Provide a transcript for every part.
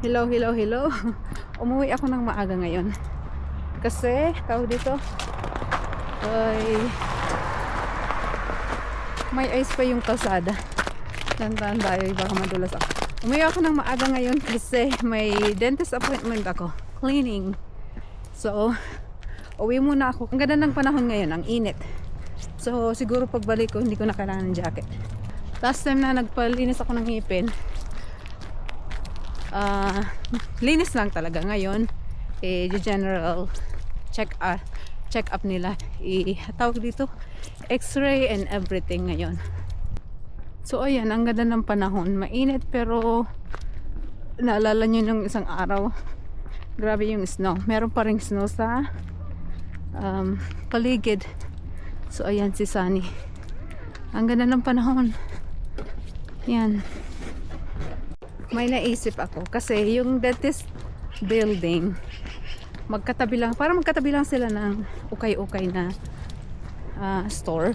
Hello, hello, hello. Umuwi ako ng maaga ngayon. Kasi, tawag dito, ay may ice pa yung kalsada. Tandaan tayo, baka madulas ako. Umuwi ako ng maaga ngayon kasi may dentist appointment ako. Cleaning. So, uwi muna ako. Ang ganda ng panahon ngayon, ang init. So, siguro pagbalik ko, hindi ko na kailangan ng jacket. Last time na nagpalinis ako ng ngipin, linis lang talaga. Ngayon general check up nila, tawag dito x-ray and everything ngayon. So ayan, ang ganda ng panahon, mainit pero naalala nyo yung isang araw, grabe yung snow, meron pa ring snow sa paligid. So ayan si Sunny, ang ganda ng panahon. Yan, may naisip ako kasi yung dentist building magkatabi lang, parang magkatabi lang sila ng ukay-ukay na store.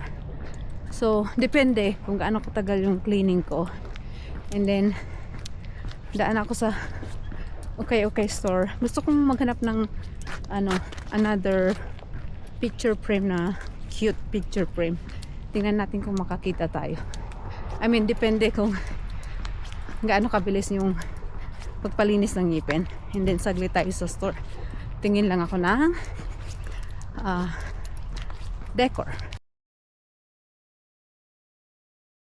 So depende kung gaano katagal yung cleaning ko, and then daan ako sa ukay-ukay store. Gusto kong maghanap ng another picture frame, na cute picture frame. Tingnan natin kung makakita tayo. I mean, depende kung gaano kabilis yung pagpalinis ng ngipin. And then saglit tayo sa store. Tingin lang ako ng decor.